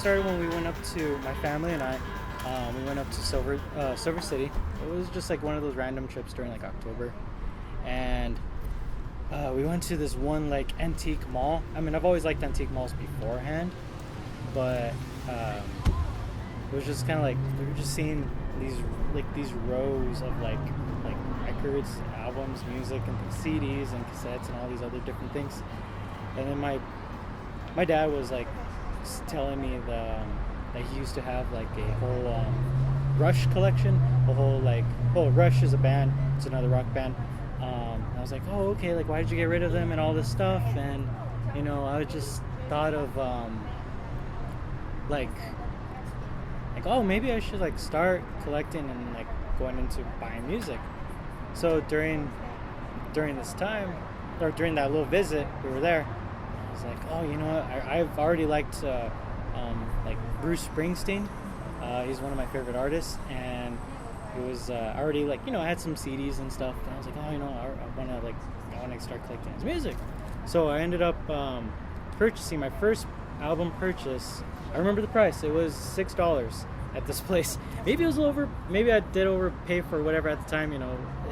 started when we went up to my family and I. We went up to Silver City. It was just like one of those random trips during like October, and we went to this one like antique mall. I mean, I've always liked antique malls beforehand, but it was just kind of like we were just seeing these rows of like records, albums, music, and CDs and cassettes and all these other different things. And then my dad was like telling me that he used to have like a whole Rush collection, Rush is a band, it's another rock band. I was like, oh, okay, like why did you get rid of them and all this stuff? And I just thought of like oh, maybe I should like start collecting and like going into buying music. So during this time, or during that little visit we were there, I was like, oh, you know what, I've already liked like Bruce Springsteen. He's one of my favorite artists, and it was already like I had some CDs and stuff, and I was like, oh, I want to start collecting his music. So I ended up purchasing my first album purchase. I remember the price. It was $6 at this place. Maybe it was maybe I did overpay for whatever at the time. I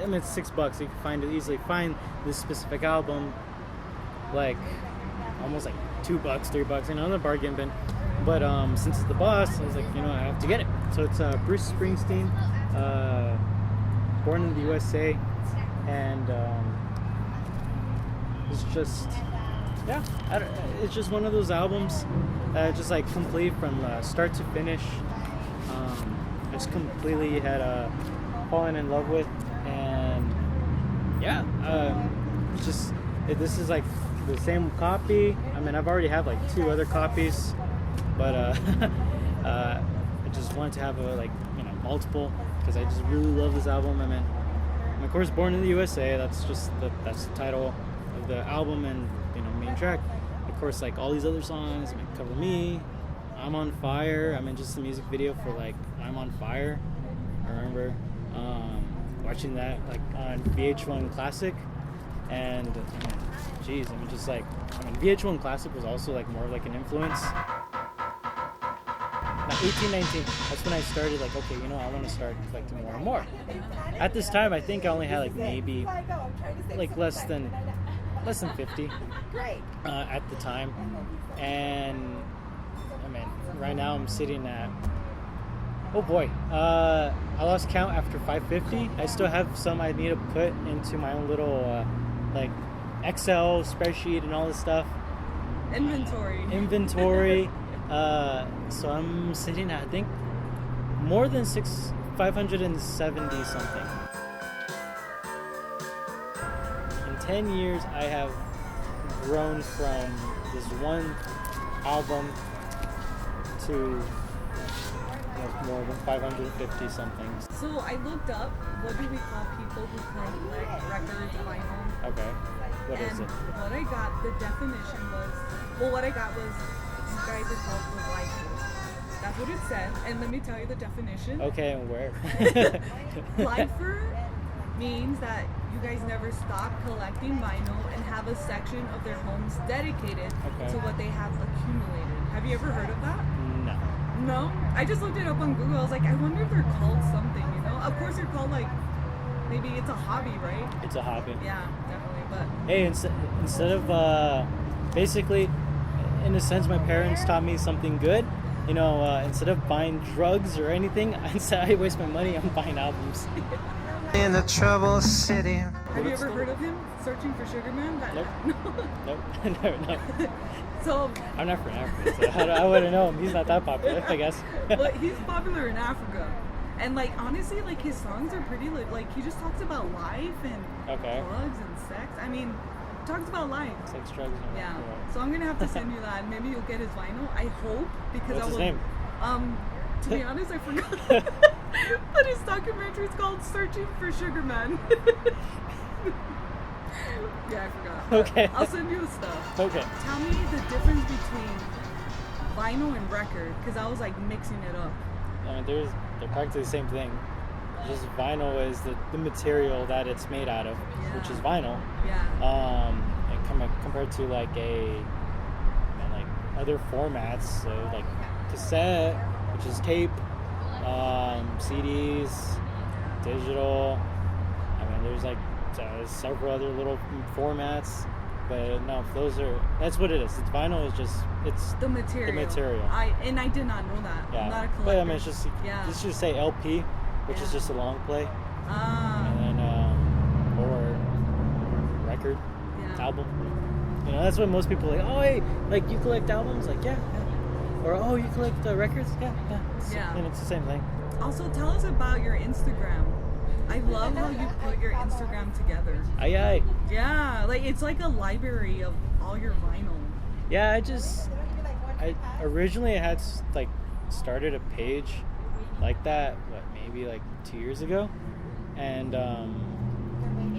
mean, it's $6. You can easily find this specific album like almost like $2, $3 in the bargain bin. But since it's the boss, I was like, I have to get it. So it's Bruce Springsteen, born in the USA, and it's just, it's just one of those albums that just like complete from start to finish. I just completely had fallen in love with, and this is like the same copy. I mean, I've already had like 2 other copies. But I just wanted to have multiple, because I just really love this album. I mean, of course, Born in the USA. That's the title of the album and main track. Of course, like all these other songs, Cover Me, I'm on Fire. I mean, just the music video for like I'm on Fire. I remember watching that like on VH1 Classic, and VH1 Classic was also like more of like an influence. 18, 19, that's when I started like, okay, I want to start collecting more and more. At this time, I think I only had like maybe like less than 50 at the time. And I mean, right now I'm sitting at, oh boy, I lost count after 550. I still have some I need to put into my own little like Excel spreadsheet and all this stuff. Inventory. So I'm sitting at, I think, more than 570 something. In 10 years, I have grown from this one album to more than 550 something. So I looked up, what do we call people who collect records, vinyl? Okay. What is it? What I got, the definition was, you guys are called the lifers. That's what it said, and let me tell you the definition. Okay, and where? Lifer means that you guys never stop collecting vinyl and have a section of their homes dedicated to what they have accumulated. Have you ever heard of that? No? I just looked it up on Google. I was like, I wonder if they're called something, Of course they're called like, maybe it's a hobby, right? It's a hobby. Yeah, definitely, but... Hey, instead of, basically... In a sense, my parents taught me something good. Instead of buying drugs or anything, I waste my money on buying albums. In the trouble city. Have you ever heard of him? Searching for Sugar Man? Nope. No. So I'm not from Africa, so I wouldn't know him. He's not that popular, I guess. Well, he's popular in Africa. And like honestly, like his songs are pretty like he just talks about life and drugs and sex. I mean, talks about life. Sex, drugs, and yeah. So I'm gonna have to send you that, and maybe you'll get his vinyl. I hope, because What's his name? To be honest, I forgot. But his documentary is called "Searching for Sugar Man." Yeah, I forgot. Okay. I'll send you the stuff. Okay. Tell me the difference between vinyl and record, because I was like mixing it up. They're practically the same thing. Just vinyl is the material that it's made out of, which is vinyl. Yeah. And compared to like other formats, so like cassette, which is tape, CDs, digital. I mean, there's like several other little formats, but no, that's what it is. It's vinyl. It's the material. The material. I did not know that. Yeah. I'm not a collector. But I mean, let's just say LP, which is just a long play, and then or record, album. You know, that's what most people are like. Oh, hey, like you collect albums? Like, yeah. Or oh, you collect records? Yeah. And it's the same thing. Also, tell us about your Instagram. I love how you put your Instagram together. Aye. Yeah, like it's like a library of all your vinyl. Yeah, I originally had like started a page like that, maybe like 2 years ago, and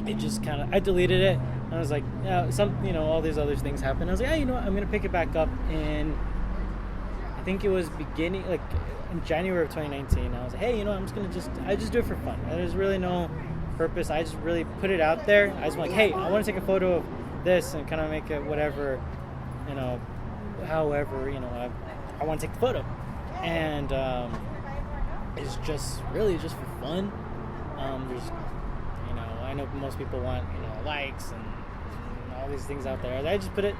it just kind of I deleted it. And I was like, yeah, all these other things happened. I was like, you know what? I'm gonna pick it back up in. I think it was beginning like in January of 2019. I was like, hey, I'm I just do it for fun. There's really no purpose. I just really put it out there. I was like, hey, I want to take a photo of this and kind of make it whatever, however, I want to take the photo. And it's just really just for fun. There's, I know most people want, likes and all these things out there. I just put it,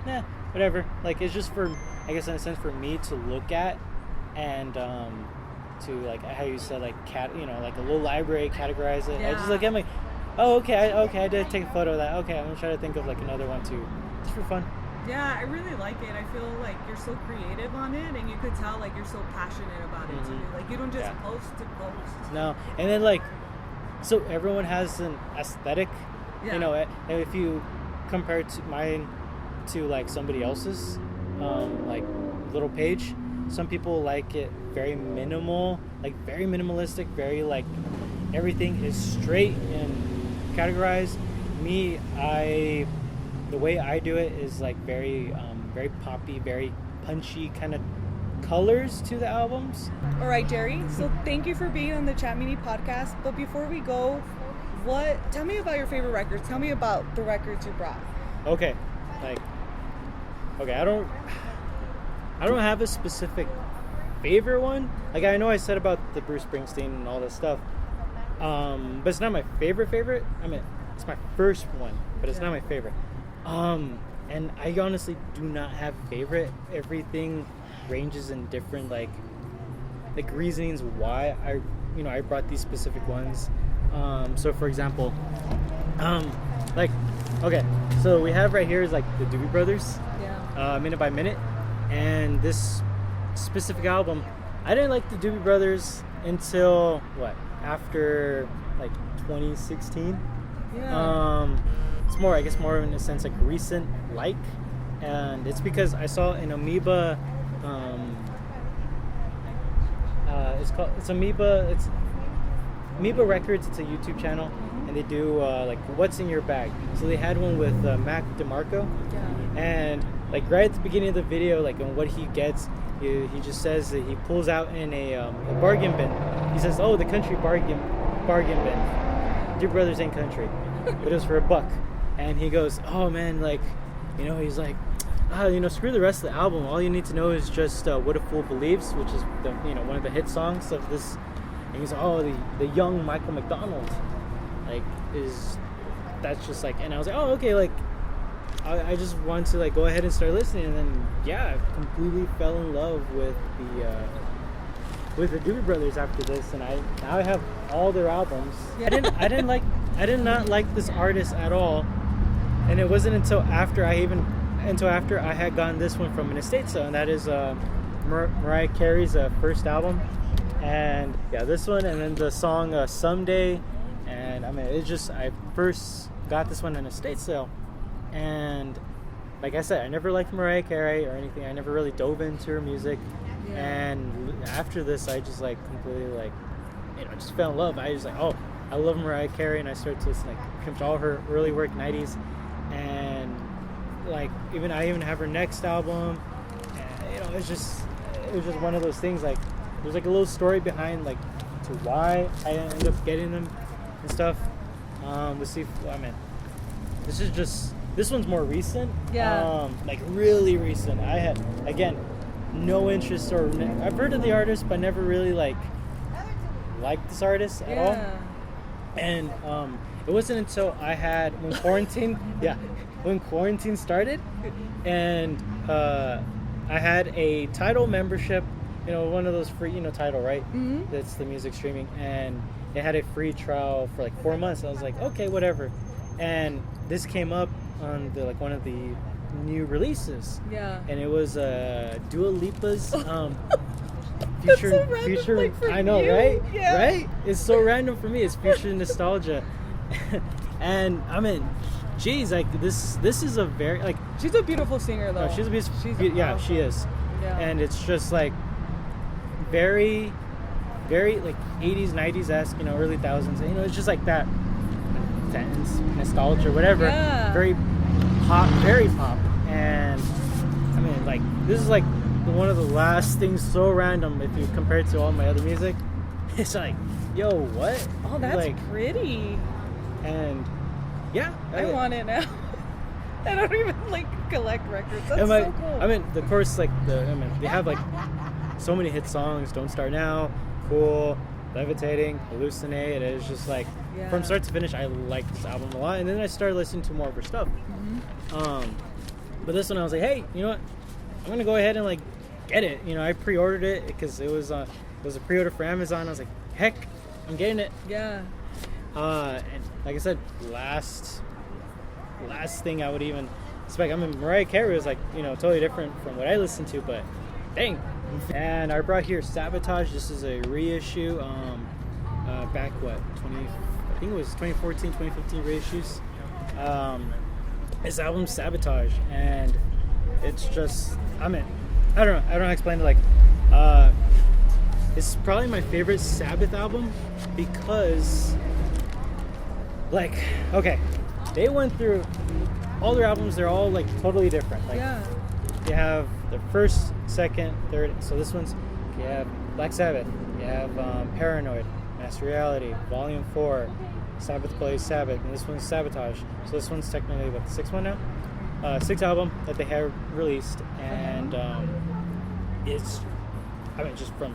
whatever. Like, it's just for, I guess in a sense, for me to look at and to, like, how you said, like, like a little library, categorize it. Yeah. I just look at my, I did take a photo of that. Okay, I'm going to try to think of, like, another one, too. Just for fun. Yeah, I really like it. I feel like you're so creative on it, and you could tell, like, you're so passionate about it, too. Like, you don't just post to post. No, and then, like, so everyone has an aesthetic. Yeah. And if you compare to mine to, like, somebody else's, like, little page, some people like it very minimal, like, very minimalistic, very, like, everything is straight and categorized. Me, the way I do it is like very poppy, very punchy kind of colors to the albums. All right, Jerry. So thank you for being on the Chat Mini podcast. But before we go, tell me about your favorite records. Tell me about the records you brought. Okay. I don't have a specific favorite one. Like, I know I said about the Bruce Springsteen and all this stuff. But it's not my favorite. I mean, it's my first one, but it's not my favorite. And I honestly do not have a favorite. Everything ranges in different like reasonings why I brought these specific ones. So for example, so we have right here is like the Doobie Brothers, Minute by Minute, and this specific album, I didn't like the Doobie Brothers until after like 2016. Yeah. It's more in a sense like recent and it's because I saw an Amiibo it's Amiibo Records. It's a YouTube channel, and they do like what's in your bag. So they had one with Mac DeMarco, and like right at the beginning of the video, like on what he gets, he just says that he pulls out in a bargain bin. He says, "Oh, the country bargain bin. Doobie Brothers ain't country, but it was for $1." And he goes, "Oh man, like, he's like, screw the rest of the album. All you need to know is just What a Fool Believes, which is the, one of the hit songs of this." And he's like, "Oh, the young Michael McDonald, like, that's just like," and I was like, "Oh, okay, like, I just want to like go ahead and start listening." And then I completely fell in love with the Doobie Brothers after this, and now I have all their albums. Yeah. I did not like this artist at all, and it wasn't until after I had gotten this one from an estate sale, and that is Mariah Carey's first album, and this one, and then the song Someday, and I mean I first got this one in an estate sale, and like I said, I never liked Mariah Carey or anything. I never really dove into her music. And after this, I just like completely like, just fell in love. I was like, oh, I love Mariah Carey, and I started to listen like pretty much all her early work, 90s, and like I even have her next album. And, it was just one of those things. Like there's like a little story behind like to why I ended up getting them and stuff. Let's see. This one's more recent. Yeah. Like really recent. I had no interest, or I've heard of the artist, but never really liked this artist at all. And it wasn't until I had when quarantine started, and I had a Tidal membership, one of those free, Tidal, right? Mm-hmm. That's the music streaming, and it had a free trial for like 4 months. I was like, okay, whatever. And this came up on one of the new releases. Yeah. And it was Dua Lipa's future. That's so random, like, for I know, you. right? Yeah. Right? It's so random for me. It's future nostalgia. And I mean, geez, like this is a very like. She's a beautiful singer, though. No, she's yeah, she is. Yeah. And it's just like very, very like 80s, 90s esque, early thousands. It's just like that nostalgia, whatever. Yeah. Very pop. And I mean, like, this is like one of the last things, so random if you compare it to all my other music. It's like, yo, what? Oh, that's like, pretty. And yeah, I want it now. I don't even collect records. That's so cool. I mean, of course, they have so many hit songs. Don't Start Now, Cool, Levitating, Hallucinate. It's just from start to finish, I like this album a lot. And then I started listening to more of her stuff. Mm-hmm. But this one, I was like, hey, you know what? I'm gonna go ahead and get it. I pre-ordered it because it was a pre-order for Amazon. I was like, heck, I'm getting it. Yeah. And like I said, last thing I would even expect. I mean, Mariah Carey was totally different from what I listened to, but dang. And I brought here Sabotage. This is a reissue. Back I think it was 2014, 2015 reissues. This album Sabotage, and it's just, I don't know how to explain it. It's probably my favorite Sabbath album because, okay, they went through all their albums. They're all totally different. You have the first, second, third. So this one's, you have Black Sabbath, you have Paranoid, Mass Reality, Volume 4, Sabbath Plays Sabbath, and this one's Sabotage. So this one's technically the sixth one now. Sixth album that they have released, and it's, just to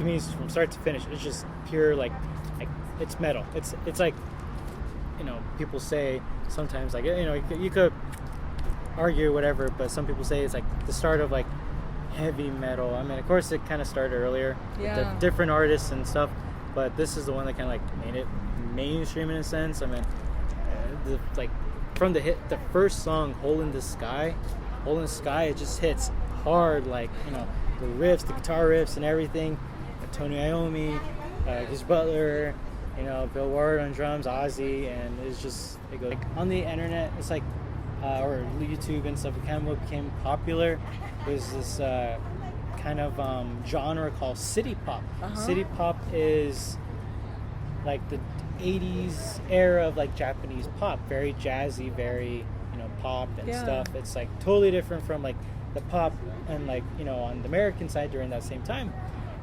me, from start to finish, it's just pure it's metal. It's people say sometimes you could argue whatever, but some people say it's the start of heavy metal. I mean, of course, it kind of started earlier with different artists and stuff, but this is the one that kind of made it mainstream in a sense. I mean, from the first song, Hole in the Sky, it just hits hard. The riffs, the guitar riffs, and everything. Tony Iommi, Gus Butler, Bill Ward on drums, Ozzy, and it goes on the internet. It's or YouTube and stuff. It kind of became popular. There's this kind of genre called city pop. Uh-huh. City pop is the 80s era of Japanese pop, very jazzy, very pop and stuff. It's totally different from the pop and on the American side during that same time.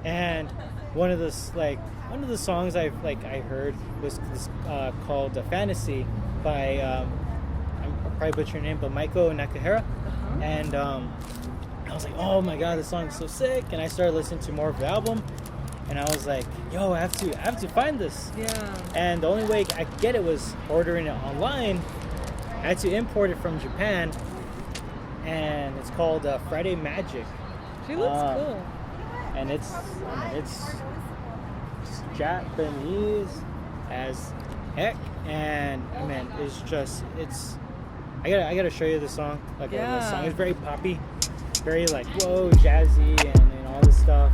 And one of the songs I heard was called Fantasy by I'm probably butchering your name, but Maiko Nakahara. Uh-huh. And I was like, oh my god, this song is so sick. And I started listening to more of the album, and I was like, yo, I have to find this. Yeah. And the only way I could get it was ordering it online. I had to import it from Japan, and it's called Friday Magic. She looks cool. And it's Japanese as heck, and I gotta show you the song. The song is very poppy, very whoa, jazzy, and all this stuff.